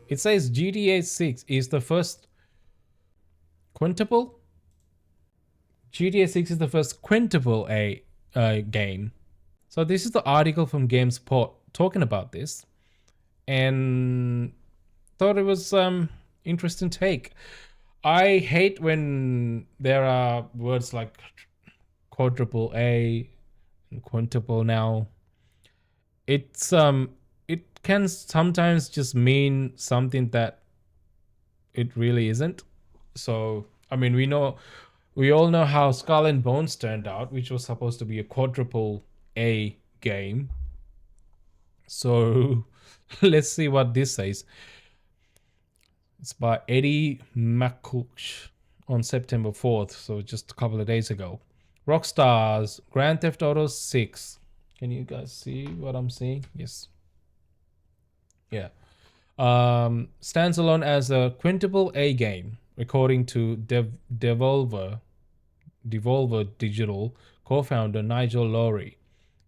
It says GTA 6 is the first quintuple. GTA 6 is the first Quintuple-A game. So this is the article from Gamespot talking about this, and thought it was interesting take. I hate when there are words like Quadruple-A and Quintuple now. It's it can sometimes just mean something that it really isn't. So I mean, we all know how Skull and Bones turned out, which was supposed to be a Quadruple-A game. So let's see what this says. It's by Eddie McCouch on September 4th, so just a couple of days ago. Rockstar's Grand Theft Auto 6. Can you guys see what I'm seeing? Yes. Yeah. Stands alone as a Quintuple-A game, according to Devolver Digital co-founder Nigel Lowrie.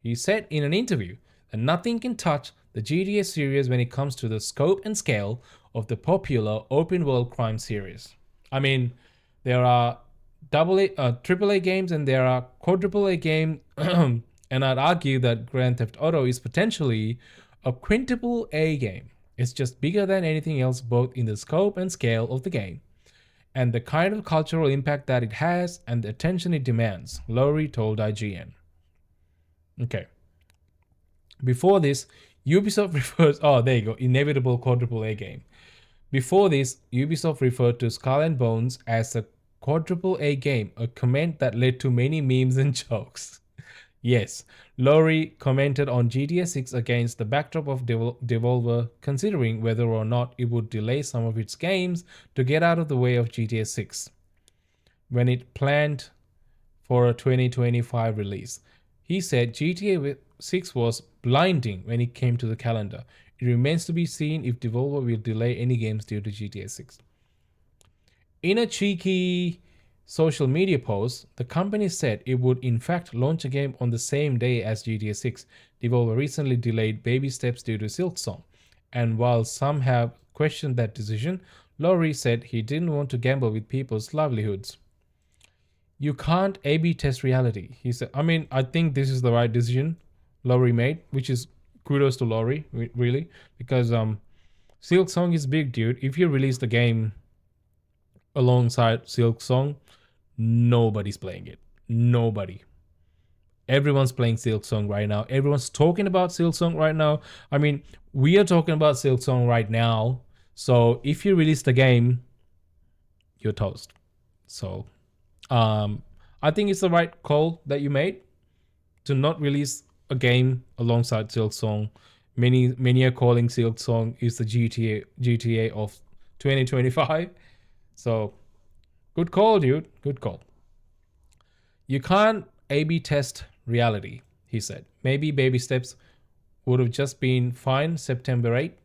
He said in an interview that nothing can touch the GTA series when it comes to the scope and scale of the popular open-world crime series. I mean, there are AAA games and there are Quadruple-A games, and I'd argue that Grand Theft Auto is potentially a Quintuple-A game. It's just bigger than anything else, both in the scope and scale of the game, and the kind of cultural impact that it has and the attention it demands, Lowrie told IGN. Okay. Before this, Ubisoft refers... Oh, there you go. Inevitable Quadruple-A game. Before this, Ubisoft referred to Skull and Bones as a Quadruple-A game, a comment that led to many memes and jokes. Yes, Lowrie commented on GTA 6 against the backdrop of Devolver considering whether or not it would delay some of its games to get out of the way of GTA 6 when it planned for a 2025 release. He said GTA 6 was blinding when it came to the calendar. It remains to be seen if Devolver will delay any games due to GTA 6. In a cheeky social media post, the company said it would in fact launch a game on the same day as GTA 6. Devolver recently delayed baby steps due to Silksong, and while some have questioned that decision, Lowrie said he didn't want to gamble with people's livelihoods. You can't A/B test reality, he said. I mean, I think this is the right decision Lowrie made, which is kudos to Lowrie, really, because Silksong is big, dude. If you release the game alongside Silksong, nobody's playing it. Nobody. Everyone's playing Silksong right now. Everyone's talking about Silksong right now. I mean, we are talking about Silksong right now. So if you release the game, you're toast. So I think it's the right call that you made to not release a game alongside Silksong. Many are calling Silksong is the GTA of 2025. So good call, dude. Good call. You can't A/B test reality, he said. Maybe baby steps would have just been fine September 8th.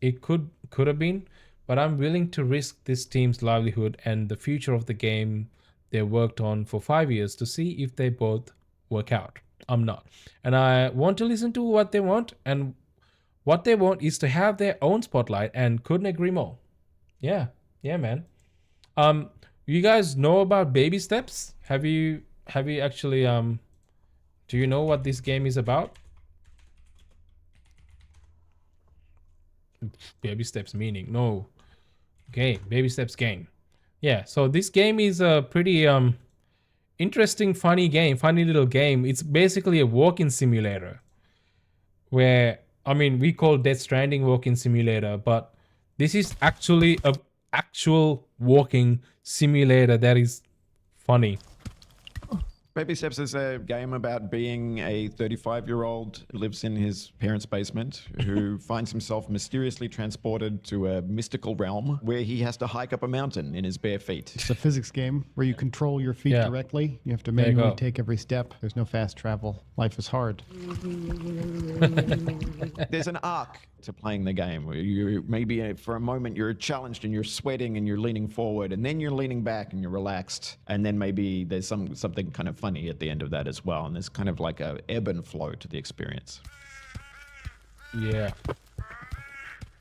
It could have been, but I'm willing to risk this team's livelihood and the future of the game they worked on for 5 years to see if they both work out. I'm not. And I want to listen to what they want, and what they want is to have their own spotlight, and couldn't agree more. Yeah, man. You guys know about baby steps? Have you actually do you know what this game is about? Baby steps meaning no game. Baby steps game. Yeah, so this game is a pretty interesting, funny little game. It's basically a walking simulator where, I mean, we call Death Stranding walking simulator, but this is actually a actual walking simulator that is funny. Baby Steps is a game about being a 35-year-old who lives in his parents' basement, who finds himself mysteriously transported to a mystical realm where he has to hike up a mountain in his bare feet. It's a physics game where you control your feet directly. You have to manually take every step. There's no fast travel. Life is hard. There's an arc to playing the game where you maybe for a moment you're challenged and you're sweating and you're leaning forward, and then you're leaning back and you're relaxed, and then maybe there's something kind of funny at the end of that as well, and there's kind of like a ebb and flow to the experience. Yeah,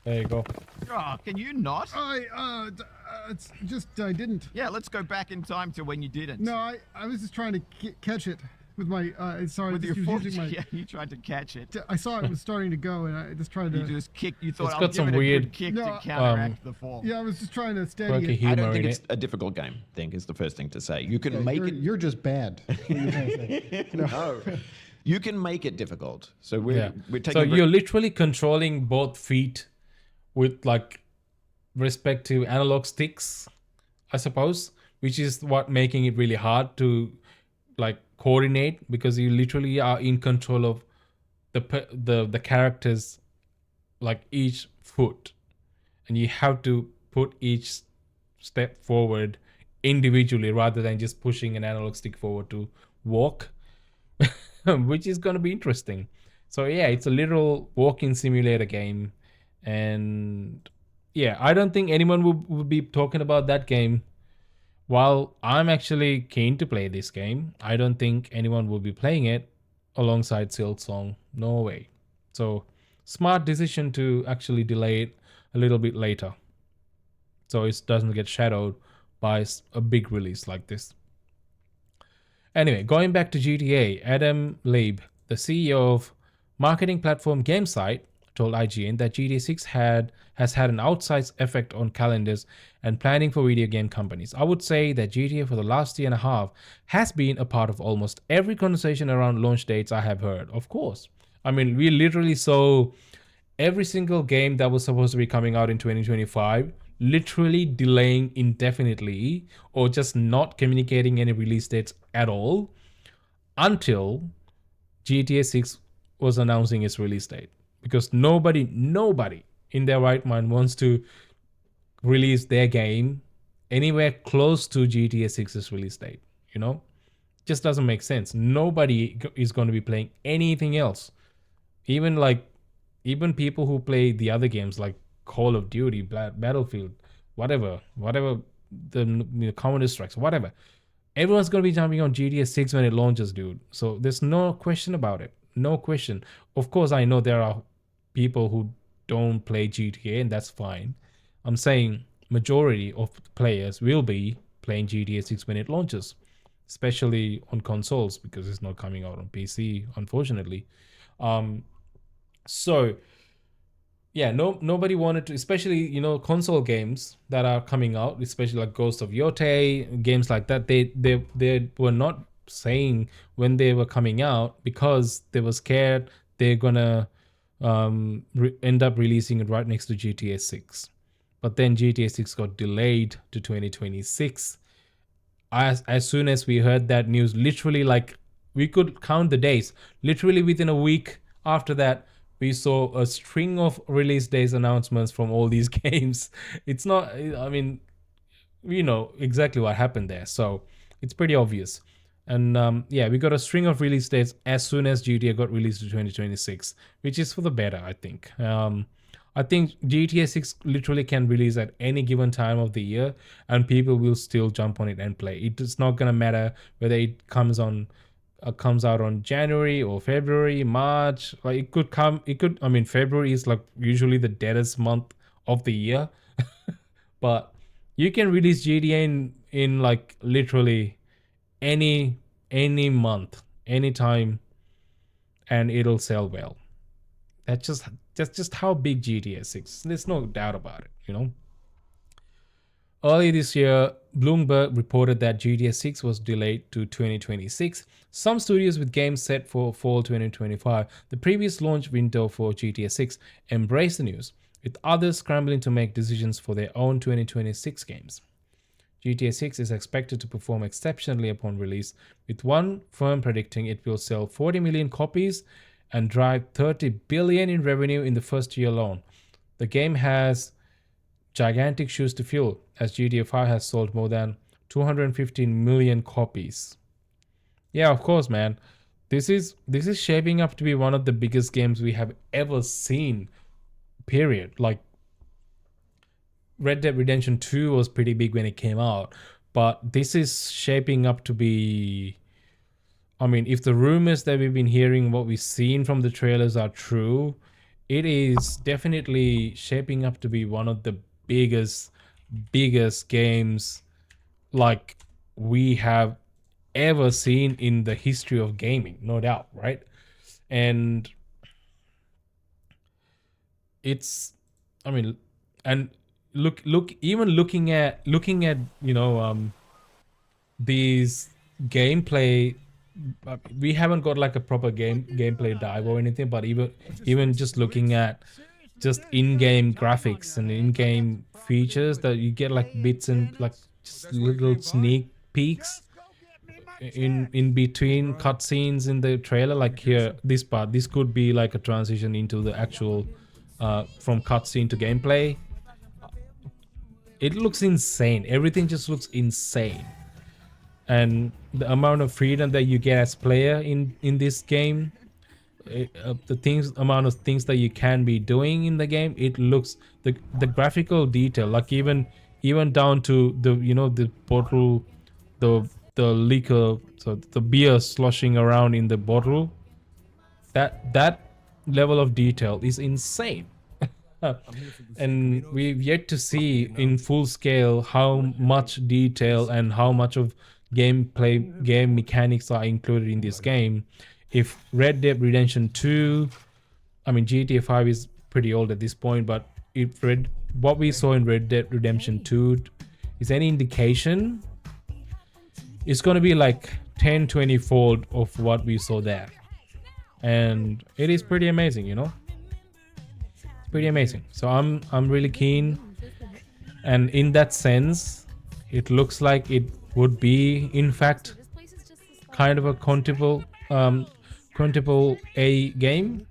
there you go. Oh, can you not? It's just I didn't. Yeah, let's go back in time to when you didn't. No, I was just trying to catch it with my. Sorry, With just your foot. using my. Yeah, you tried to catch it. I saw it was starting to go, and I just tried to. You just kicked. You thought It's I'll got give some it a weird, good kick to counteract the fall. Yeah, I was just trying to steady quirky it. humor I don't think in it's it. a difficult game. I think is the first thing to say. You can Yeah, make it. You're just bad. That's what you're trying to say. No, you can make it difficult. So we're taking. So you're literally controlling both feet with like respective analog sticks, I suppose, which is what making it really hard to like coordinate, because you literally are in control of the characters, like each foot, and you have to put each step forward individually rather than just pushing an analog stick forward to walk, which is going to be interesting. So yeah, it's a literal walking simulator game, and yeah, I don't think anyone would be talking about that game. While I'm actually keen to play this game, I don't think anyone will be playing it alongside Silksong. No way. So smart decision to actually delay it a little bit later, so it doesn't get shadowed by a big release like this. Anyway, going back to GTA, Adam Leib, the CEO of marketing platform Gamespot, told IGN that GTA 6 has had an outsized effect on calendars and planning for video game companies. I would say that GTA for the last year and a half has been a part of almost every conversation around launch dates I have heard. Of course. I mean, we literally saw every single game that was supposed to be coming out in 2025 literally delaying indefinitely or just not communicating any release dates at all until GTA 6 was announcing its release date. Because nobody in their right mind wants to release their game anywhere close to GTA 6's release date, you know? Just doesn't make sense. Nobody is going to be playing anything else. Even people who play the other games like Call of Duty, Battlefield, whatever, the Counter Strikes, whatever. Everyone's going to be jumping on GTA 6 when it launches, dude. So there's no question about it. No question. Of course, I know there are people who don't play GTA, and that's fine. I'm saying majority of players will be playing GTA 6 when it launches, especially on consoles, because it's not coming out on PC, unfortunately. So yeah, nobody wanted to, especially console games that are coming out, especially like Ghost of Yotei, games like that. They were not saying when they were coming out because they were scared they're gonna end up releasing it right next to GTA 6. But then GTA 6 got delayed to 2026. As soon as we heard that news, literally like we could count the days. Literally within a week after that, we saw a string of release days announcements from all these games. It's not, I mean, we know exactly what happened there. So it's pretty obvious. And yeah, we got a string of release dates as soon as GTA got released to 2026, which is for the better, I think. I think GTA 6 literally can release at any given time of the year and people will still jump on it and play. It's not going to matter whether it comes out on January or February, March. Like February is like usually the deadest month of the year. But you can release GTA in like literally any month, anytime, and it'll sell well. That's just how big GTA 6. There's no doubt about it, Early this year, Bloomberg reported that GTA 6 was delayed to 2026. Some studios with games set for fall 2025, the previous launch window for GTA 6, embraced the news, with others scrambling to make decisions for their own 2026 games. GTA 6 is expected to perform exceptionally upon release, with one firm predicting it will sell 40 million copies and drive 30 billion in revenue in the first year alone. The game has gigantic shoes to fill, as GTA 5 has sold more than 215 million copies. Yeah, of course, man. This is shaping up to be one of the biggest games we have ever seen. Period. Like Red Dead Redemption 2 was pretty big when it came out, but this is shaping up to be, I mean, if the rumors that we've been hearing, what we've seen from the trailers are true, it is definitely shaping up to be one of the biggest games like we have ever seen in the history of gaming, no doubt, right? And it's, I mean, and even looking at these gameplay, we haven't got like a proper gameplay dive or anything, but even just looking at just in-game graphics and in-game features that you get, like bits and like just little sneak peeks in between cutscenes in the trailer. Like here, this could be like a transition into the actual from cutscene to gameplay. It looks insane. Everything just looks insane. And the amount of freedom that you get as player in this game, the amount of things that you can be doing in the game, it looks, the graphical detail, like even down to the the bottle, the liquor, so the beer sloshing around in the bottle, that level of detail is insane. And we've yet to see in full scale how much detail and how much of game mechanics are included in this game. If Red Dead Redemption 2, I mean GTA 5 is pretty old at this point, but if what we saw in Red Dead Redemption 2 is any indication, it's going to be like 10-20 fold of what we saw there. And it is pretty amazing, It's pretty amazing. So I'm really keen. And in that sense, it looks like it would be, in fact, kind of a Quintuple-A game.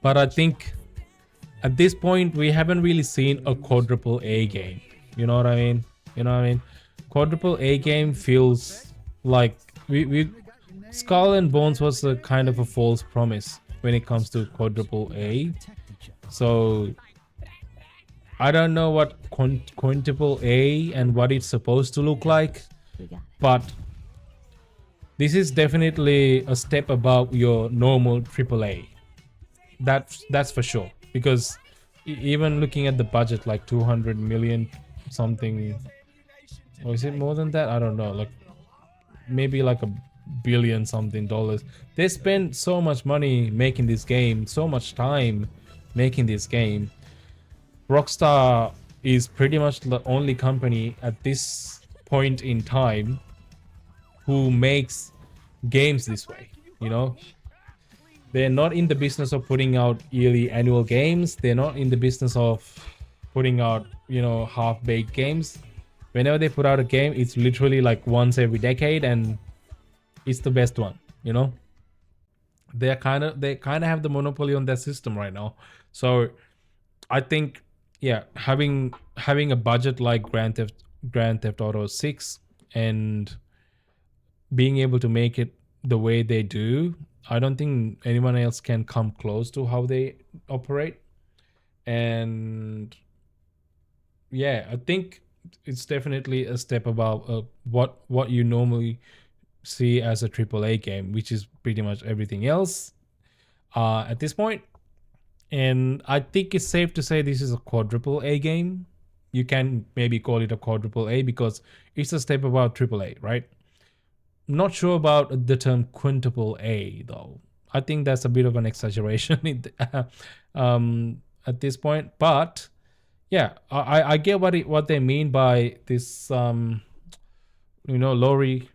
But I think at this point we haven't really seen a Quadruple-A game. You know what I mean? Quadruple-A game feels like we Skull and Bones was a kind of a false promise when it comes to Quadruple-A. So I don't know what Quintuple-A and what it's supposed to look like, but this is definitely a step above your normal AAA. That's for sure, because even looking at the budget, like 200 million something, or is it more than that? I don't know, like maybe like $1 billion something dollars. They spent so much money making this game, so much time making this game. Rockstar is pretty much the only company at this point in time who makes games this way, They're not in the business of putting out yearly annual games. They're not in the business of putting out, half-baked games. Whenever they put out a game, it's literally like once every decade, and it's the best one, They kind of have the monopoly on their system right now. So I think, yeah, having a budget like Grand Theft Auto 6 and being able to make it the way they do, I don't think anyone else can come close to how they operate. And yeah, I think it's definitely a step above what you normally see as a AAA game, which is pretty much everything else at this point. And I think it's safe to say this is a Quadruple-A game. You can maybe call it a Quadruple-A because it's a step above AAA, right? Not sure about the term Quintuple-A though. I think that's a bit of an exaggeration at this point. But yeah, I get what they mean by this. Lowrie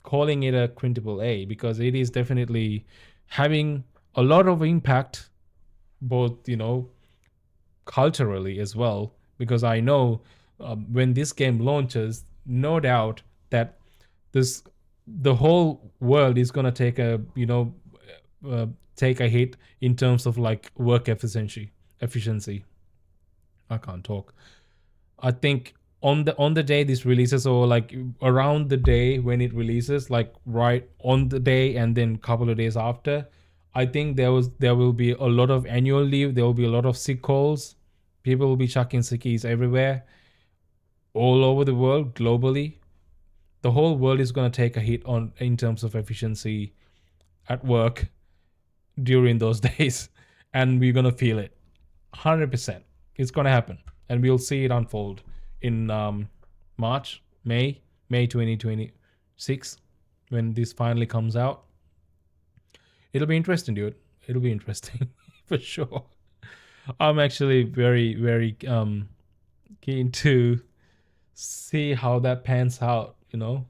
calling it a Quintuple-A, because it is definitely having a lot of impact, both culturally as well. Because I know when this game launches, no doubt that the whole world is gonna take a hit in terms of like work efficiency. I can't talk. I think on the day this releases, or like around the day when it releases, like right on the day and then couple of days after, I think there will be a lot of annual leave. There will be a lot of sick calls. People will be chucking sickies everywhere, all over the world, globally. The whole world is going to take a hit in terms of efficiency at work during those days. and we're gonna feel it 100%. It's gonna happen, and we'll see it unfold in May 2026 when this finally comes out. It'll be interesting, dude. It'll be interesting for sure. I'm actually very, very keen to see how that pans out, you know.